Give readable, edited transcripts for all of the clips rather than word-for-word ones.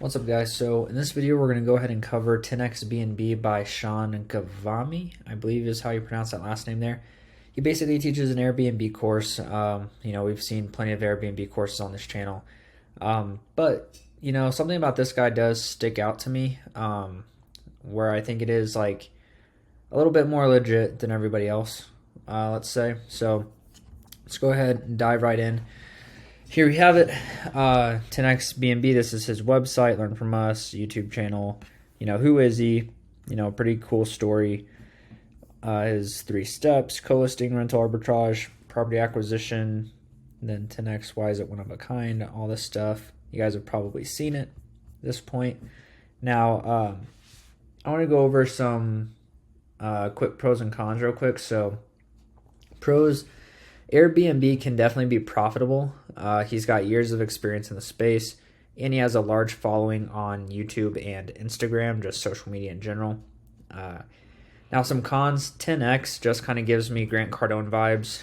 What's up, guys? So in this video we're going to go ahead and cover 10x BNB by Shaun Ghavami, I believe is how you pronounce that last name there. He basically teaches an Airbnb course. We've seen plenty of Airbnb courses on this channel, but something about this guy does stick out to me, where I think it is like a little bit more legit than everybody else, let's say. So let's go ahead and dive right in. Here we have it, 10x BNB. This is his website, Learn From Us, YouTube channel. Who is he? Pretty cool story. His 3 steps: co-listing, rental arbitrage, property acquisition, then 10x, why is it one of a kind, all this stuff. You guys have probably seen it at this point. Now, I want to go over some quick pros and cons real quick. So, pros: Airbnb can definitely be profitable. He's got years of experience in the space, and he has a large following on YouTube and Instagram, just social media in general. Now, some cons: 10x just kind of gives me Grant Cardone vibes.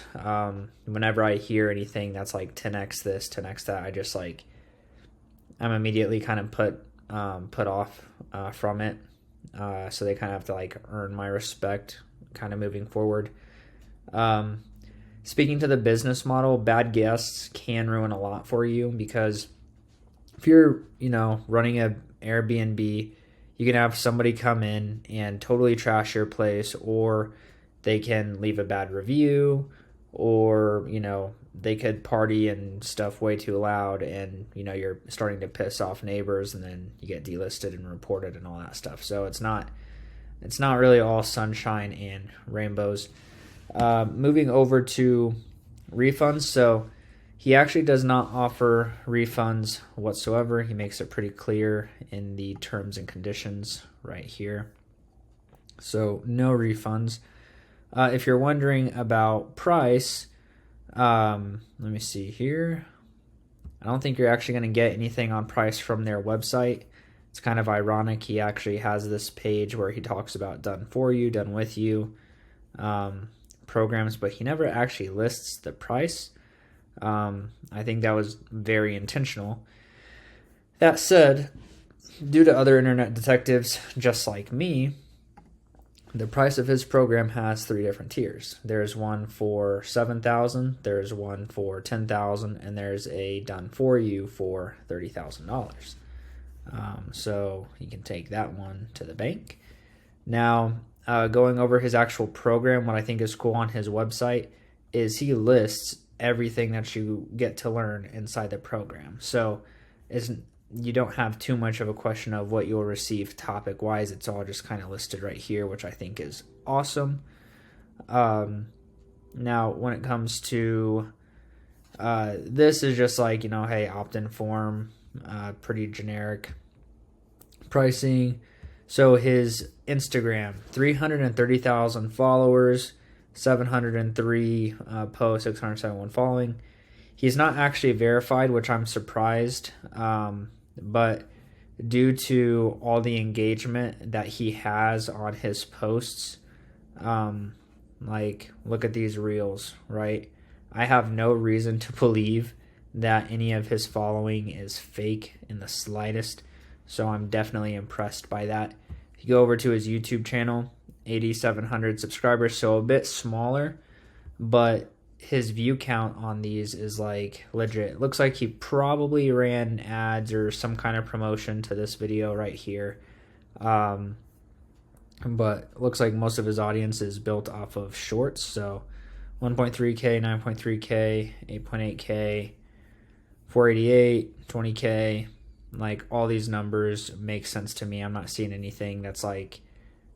Whenever I hear anything that's like 10x this, 10x that, I'm immediately kind of put off from it. So they kind of have to like earn my respect kind of moving forward. Speaking to the business model, bad guests can ruin a lot for you, because if you're, running a Airbnb, you can have somebody come in and totally trash your place, or they can leave a bad review, or, they could party and stuff way too loud, and, you're starting to piss off neighbors, and then you get delisted and reported and all that stuff. So it's not really all sunshine and rainbows. Moving over to refunds. So he actually does not offer refunds whatsoever. He makes it pretty clear in the terms and conditions right here. So no refunds. If you're wondering about price, let me see here. I don't think you're actually going to get anything on price from their website. It's kind of ironic. He actually has this page where he talks about done for you, done with you, programs, but he never actually lists the price. I think that was very intentional. That said, due to other internet detectives just like me, the price of his program has 3 different tiers. There's one for $7,000, there's one for $10,000, and there's a done for you for $30,000. So you can take that one to the bank. Now, going over his actual program, what I think is cool on his website is he lists everything that you get to learn inside the program. So you don't have too much of a question of what you'll receive topic-wise. It's all just kind of listed right here, which I think is awesome. Now, when it comes to this is just like, hey, opt-in form, pretty generic pricing. So his Instagram, 330,000 followers, 703 posts, 671 following. He's not actually verified, which I'm surprised. But due to all the engagement that he has on his posts, look at these reels, right? I have no reason to believe that any of his following is fake in the slightest. So I'm definitely impressed by that. If you go over to his YouTube channel, 8,700 subscribers, so a bit smaller, but his view count on these is like legit. It looks like he probably ran ads or some kind of promotion to this video right here. But it looks like most of his audience is built off of shorts. So 1.3K, 9.3K, 8.8K, 488, 20K. Like, all these numbers make sense to me. I'm not seeing anything that's like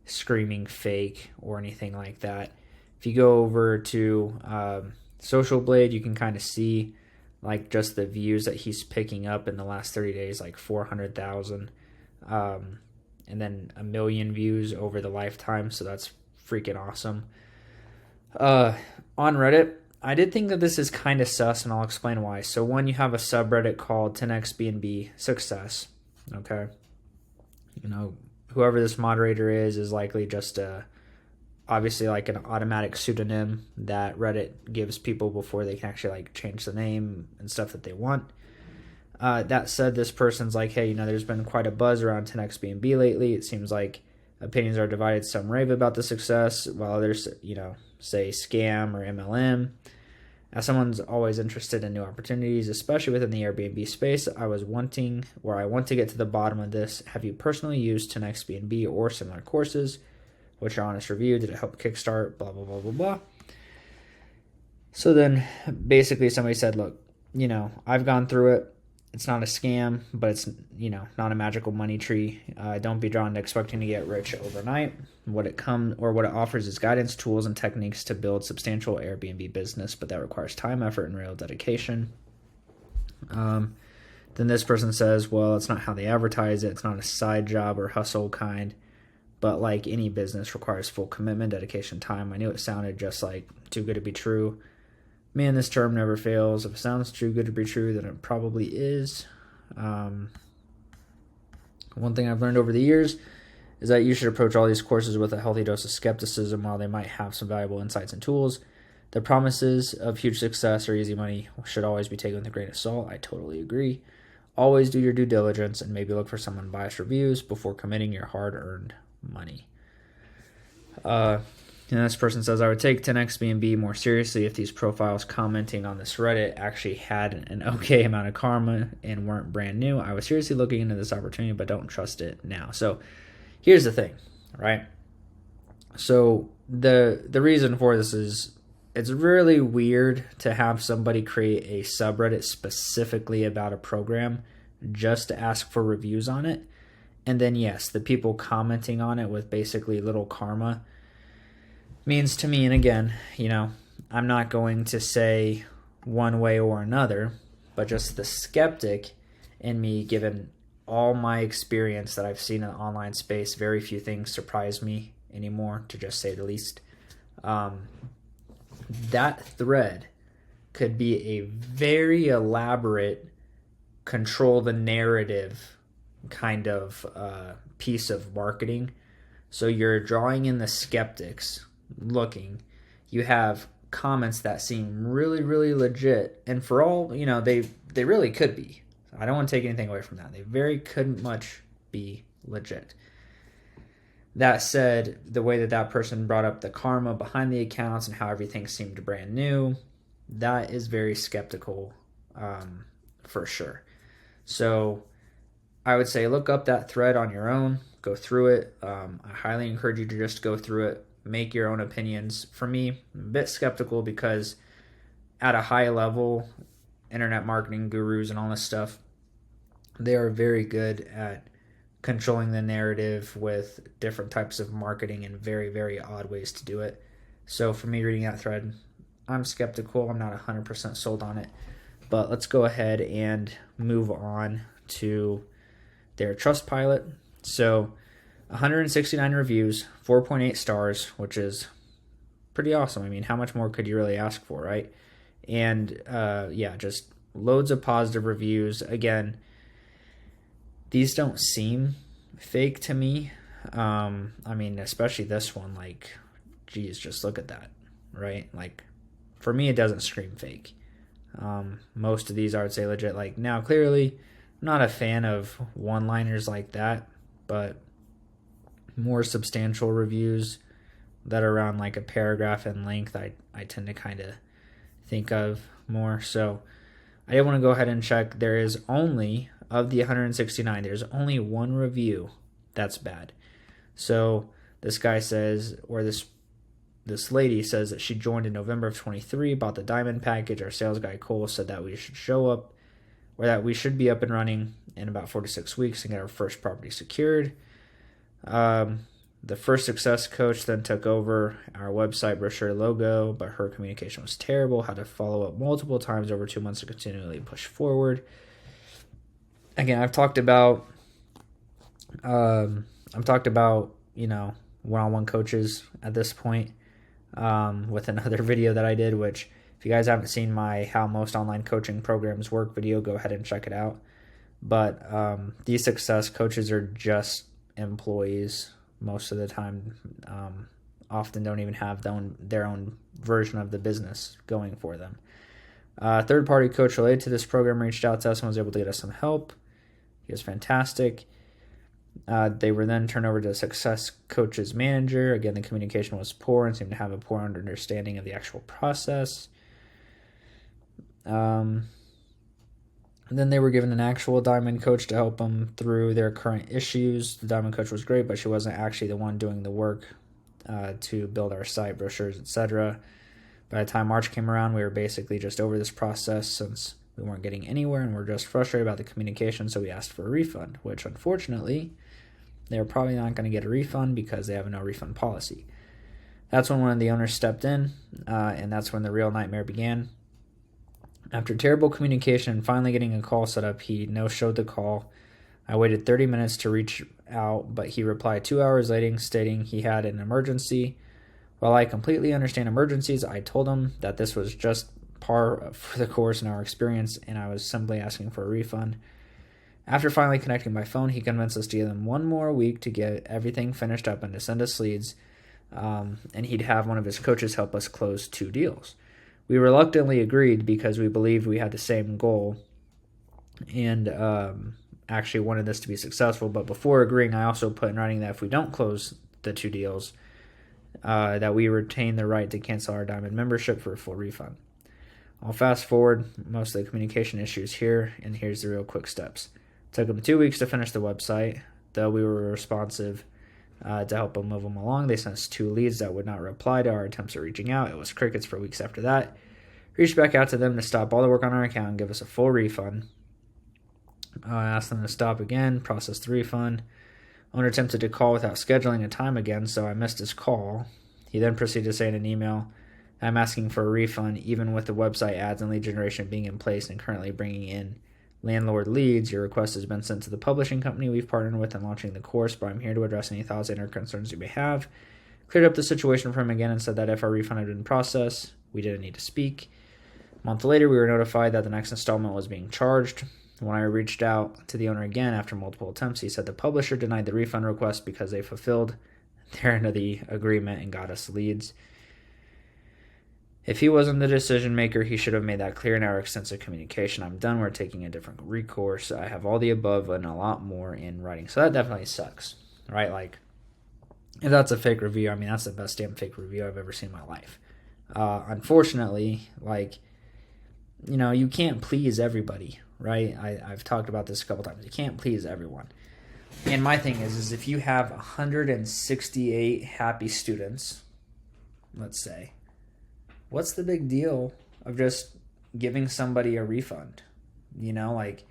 screaming fake or anything like that. If you go over to Social Blade, you can kind of see like just the views that he's picking up in the last 30 days, like 400,000, and then 1 million views over the lifetime. So that's freaking awesome. On Reddit, I did think that this is kind of sus, and I'll explain why. So one, you have a subreddit called 10xBNB Success. Okay. Whoever this moderator is likely just obviously like an automatic pseudonym that Reddit gives people before they can actually like change the name and stuff that they want. That said, this person's like, hey, there's been quite a buzz around 10xBnB lately. It seems like opinions are divided. Some rave about the success, while others, say scam or MLM. As someone's always interested in new opportunities, especially within the Airbnb space, I want to get to the bottom of this. Have you personally used 10xBnB or similar courses? What's your honest review? Did it help kickstart? Blah, blah, blah, blah, blah. So then basically somebody said, look, I've gone through it. It's not a scam, but it's, not a magical money tree. Don't be drawn to expecting to get rich overnight. What it offers is guidance, tools, and techniques to build substantial Airbnb business, but that requires time, effort, and real dedication. Then this person says, well, it's not how they advertise it. It's not a side job or hustle kind, but like any business requires full commitment, dedication, time. I knew it sounded just like too good to be true. Man, this term never fails. If it sounds too good to be true, then it probably is. One thing I've learned over the years is that you should approach all these courses with a healthy dose of skepticism. While they might have some valuable insights and tools, the promises of huge success or easy money should always be taken with a grain of salt. I totally agree. Always do your due diligence and maybe look for some unbiased reviews before committing your hard-earned money. And this person says, I would take 10xBnB more seriously if these profiles commenting on this Reddit actually had an okay amount of karma and weren't brand new. I was seriously looking into this opportunity, but don't trust it now. So here's the thing, right? So the reason for this is it's really weird to have somebody create a subreddit specifically about a program just to ask for reviews on it. And then, yes, the people commenting on it with basically little karma means to me, and again, I'm not going to say one way or another, but just the skeptic in me, given all my experience that I've seen in the online space, very few things surprise me anymore, to just say the least. That thread could be a very elaborate control the narrative kind of piece of marketing. So you're drawing in the skeptics looking. You have comments that seem really, really legit. And for all, they really could be. I don't want to take anything away from that. They very could much be legit. That said, the way that person brought up the karma behind the accounts and how everything seemed brand new, that is very skeptical for sure. So I would say look up that thread on your own, go through it. I highly encourage you to just go through it, make your own opinions. For me, I'm a bit skeptical because at a high level, internet marketing gurus and all this stuff, they are very good at controlling the narrative with different types of marketing and very, very odd ways to do it. So for me, reading that thread, I'm skeptical. I'm not 100% sold on it. But let's go ahead and move on to their Trustpilot. So 169 reviews, 4.8 stars, which is pretty awesome. I mean, how much more could you really ask for, right? And just loads of positive reviews. Again, these don't seem fake to me. I mean, especially this one, like, geez, just look at that, right? Like, for me, it doesn't scream fake. Most of these I would say legit. Like, now, clearly, I'm not a fan of one-liners like that, but more substantial reviews that are around like a paragraph in length, I tend to kind of think of more. So I did want to go ahead and check. There is only, of the 169, there's only one review that's bad. So this guy says, or this lady says that she joined in November of 23, bought the diamond package. Our sales guy Cole said that we should show up, or that we should be up and running in about 4 to 6 weeks and get our first property secured. The first success coach then took over our website brochure logo, but her communication was terrible. Had to follow up multiple times over 2 months to continually push forward. Again, I've talked about one-on-one coaches at this point with another video that I did, which if you guys haven't seen my How Most Online Coaching Programs Work video, go ahead and check it out. But these success coaches are just employees most of the time, often don't even have their own version of the business going for them. Third-party coach related to this program reached out to us and was able to get us some help. He was fantastic. They were then turned over to the success coach's manager. Again, the communication was poor and seemed to have a poor understanding of the actual process. Then they were given an actual diamond coach to help them through their current issues. The diamond coach was great, but she wasn't actually the one doing the work to build our site, brochures, etc. By the time March came around, we were basically just over this process since we weren't getting anywhere and we're just frustrated about the communication, so we asked for a refund, which unfortunately, they're probably not going to get a refund because they have a no refund policy. That's when one of the owners stepped in, and that's when the real nightmare began. After terrible communication and finally getting a call set up, he no-showed the call. I waited 30 minutes to reach out, but he replied 2 hours later stating he had an emergency. While I completely understand emergencies, I told him that this was just par for the course in our experience, and I was simply asking for a refund. After finally connecting by phone, he convinced us to give him 1 more week to get everything finished up and to send us leads, and he'd have one of his coaches help us close 2 deals. We reluctantly agreed because we believed we had the same goal and actually wanted this to be successful. But before agreeing, I also put in writing that if we don't close the 2 deals, that we retain the right to cancel our diamond membership for a full refund. I'll fast forward most of the communication issues here, and here's the real quick steps. It took them 2 weeks to finish the website, though we were responsive to help them move them along. They sent us 2 leads that would not reply to our attempts at reaching out. It was crickets for weeks after that. Reached back out to them to stop all the work on our account and give us a full refund. I asked them to stop again, process the refund. Owner attempted to call without scheduling a time again, so I missed his call. He then proceeded to say in an email, I'm asking for a refund even with the website ads and lead generation being in place and currently bringing in landlord leads. Your request has been sent to the publishing company we've partnered with in launching the course, but I'm here to address any thoughts and or concerns you may have. Cleared up the situation for him again and said that if our refund had been processed, we didn't need to speak. A month later, we were notified that the next installment was being charged. When I reached out to the owner again after multiple attempts, he said the publisher denied the refund request because they fulfilled their end of the agreement and got us leads. If he wasn't the decision maker, he should have made that clear in our extensive communication. I'm done. We're taking a different recourse. I have all the above and a lot more in writing. So that definitely sucks, right? Like, if that's a fake review, I mean, that's the best damn fake review I've ever seen in my life. Unfortunately, like, you know, you can't please everybody, right? I've talked about this a couple times. You can't please everyone. And my thing is if you have 168 happy students, let's say, what's the big deal of just giving somebody a refund? You know, like,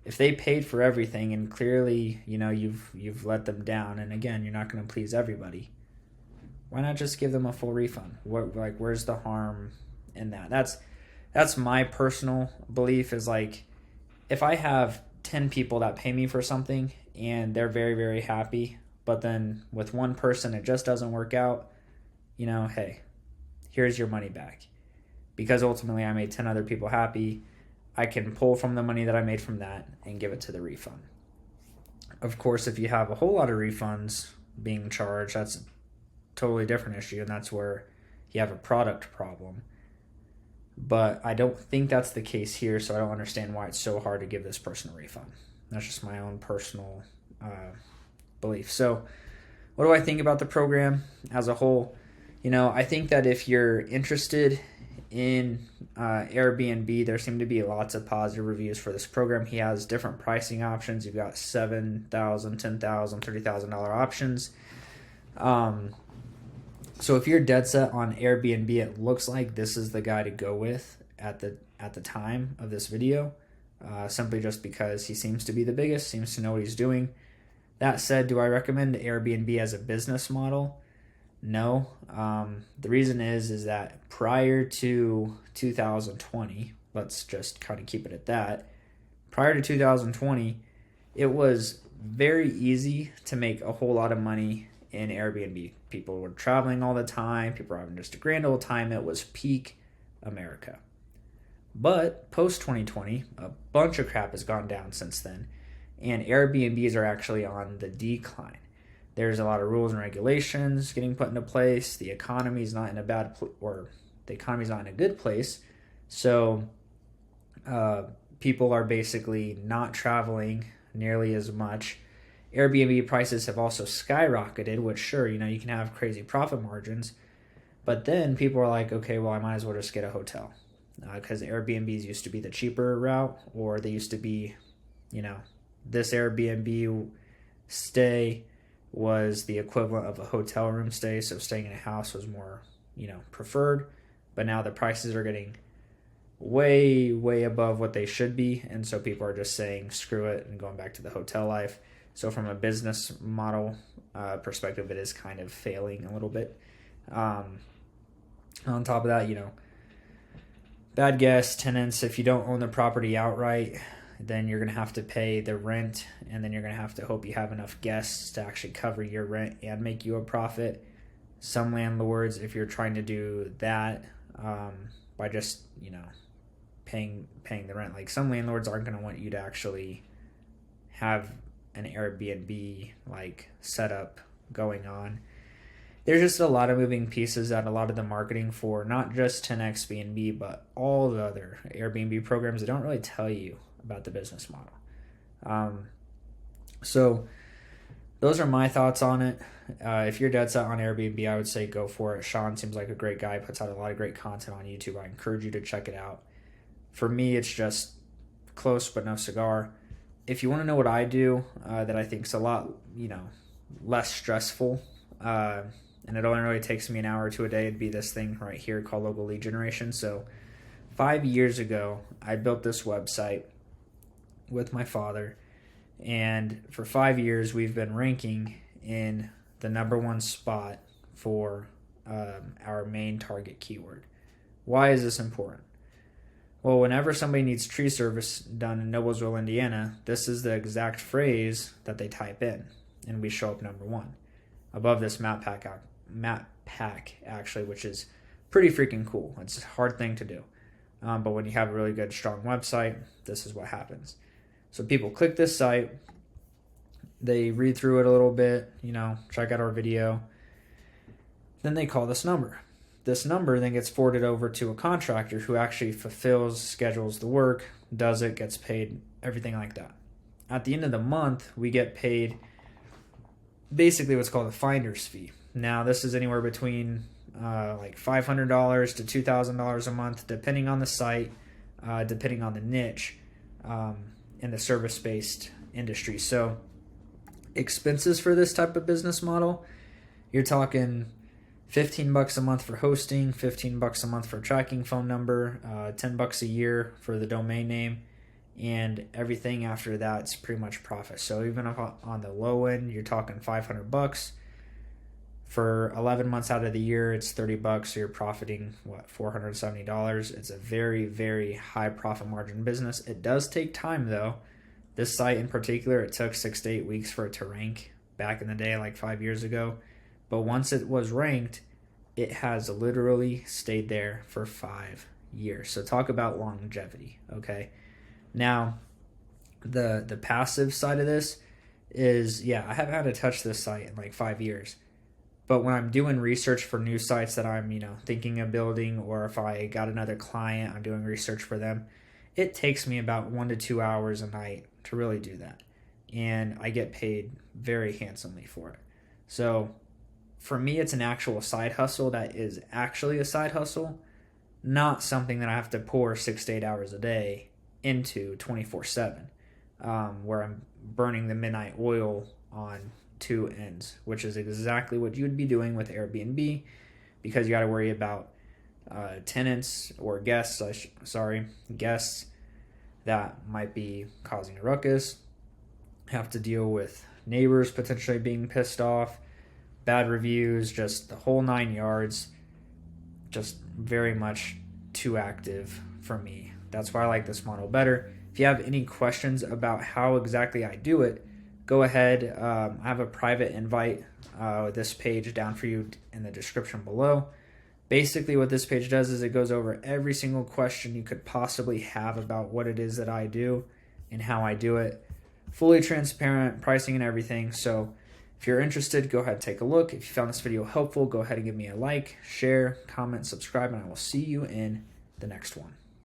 if they paid for everything and clearly, you know, you've let them down, and again, you're not going to please everybody, why not just give them a full refund? Where's the harm in that? That's my personal belief is, like, if I have 10 people that pay me for something and they're very, very happy, but then with one person it just doesn't work out, you know, hey, here's your money back. Because ultimately I made 10 other people happy, I can pull from the money that I made from that and give it to the refund. Of course, if you have a whole lot of refunds being charged, that's a totally different issue, and that's where you have a product problem. But I don't think that's the case here, so I don't understand why it's so hard to give this person a refund. That's just my own personal belief. So what do I think about the program as a whole? You know, I think that if you're interested in Airbnb, there seem to be lots of positive reviews for this program. He has different pricing options. You've got $7,000, $10,000, $30,000 options. So if you're dead set on Airbnb, it looks like this is the guy to go with at the time of this video, simply just because he seems to be the biggest, seems to know what he's doing. That said, do I recommend Airbnb as a business model? No. The reason is that prior to 2020, let's just kind of keep it at that, prior to 2020, it was very easy to make a whole lot of money in Airbnb. People were traveling all the time. People were having just a grand old time. It was peak America. But post-2020, a bunch of crap has gone down since then, and Airbnbs are actually on the decline. There's a lot of rules and regulations getting put into place. The economy's not in a good place. So People are basically not traveling nearly as much. Airbnb prices have also skyrocketed, which sure, you can have crazy profit margins, but then people are like, okay, well, I might as well just get a hotel because Airbnbs used to be the cheaper route, or they used to be, this Airbnb stay was the equivalent of a hotel room stay, so staying in a house was more, preferred. But now the prices are getting way, way above what they should be, and so people are just saying screw it and going back to the hotel life. So from a business model perspective, it is kind of failing a little bit. On top of that, bad guests, tenants, if you don't own the property outright, then you're going to have to pay the rent, and then you're going to have to hope you have enough guests to actually cover your rent and make you a profit. Some landlords, if you're trying to do that by just, paying the rent, like some landlords aren't going to want you to actually have an Airbnb like setup going on. There's just a lot of moving pieces that a lot of the marketing for not just 10x B&B, but all the other Airbnb programs, they don't really tell you about the business model. So those are my thoughts on it. If you're dead set on Airbnb, I would say go for it. Shaun seems like a great guy, puts out a lot of great content on YouTube. I encourage you to check it out. For me, it's just close but no cigar. If you want to know what I do, that I think is a lot, less stressful, and it only really takes me an hour or two a day, it'd be this thing right here called local lead generation. So 5 years ago, I built this website with my father, and for 5 years, we've been ranking in the number one spot for our main target keyword. Why is this important? Well, whenever somebody needs tree service done in Noblesville, Indiana, this is the exact phrase that they type in, and we show up number one above this map pack actually, which is pretty freaking cool. It's a hard thing to do, but when you have a really good, strong website, this is what happens. So people click this site, they read through it a little bit, check out our video, then they call this number. This number then gets forwarded over to a contractor who actually fulfills, schedules the work, does it, gets paid, everything like that. At the end of the month, we get paid basically what's called a finder's fee. Now, this is anywhere between like $500 to $2,000 a month, depending on the site, depending on the niche in the service-based industry. So expenses for this type of business model, you're talking $15 a month for hosting, $15 a month for tracking phone number, $10 a year for the domain name, and everything after that's pretty much profit. So even if on the low end, you're talking $500 for 11 months out of the year, it's $30. So you're profiting $470. It's a very, very high profit margin business. It does take time though. This site in particular, it took 6 to 8 weeks for it to rank back in the day, like 5 years ago. But once it was ranked, it has literally stayed there for 5 years. So talk about longevity, okay? Now, the passive side of this is, I haven't had to touch this site in like 5 years. But when I'm doing research for new sites that I'm, thinking of building, or if I got another client, I'm doing research for them, it takes me about 1 to 2 hours a night to really do that. And I get paid very handsomely for it. So for me, it's an actual side hustle that is actually a side hustle, not something that I have to pour 6 to 8 hours a day into 24/7, where I'm burning the midnight oil on two ends, which is exactly what you would be doing with Airbnb, because you got to worry about tenants or guests that might be causing a ruckus, have to deal with neighbors potentially being pissed off, bad reviews, just the whole 9 yards. Just very much too active for me. That's why I like this model better. If you have any questions about how exactly I do it, go ahead. I have a private invite with this page down for you in the description below. Basically what this page does is it goes over every single question you could possibly have about what it is that I do and how I do it. Fully transparent, pricing and everything. So if you're interested, go ahead and take a look. If you found this video helpful, go ahead and give me a like, share, comment, subscribe, and I will see you in the next one.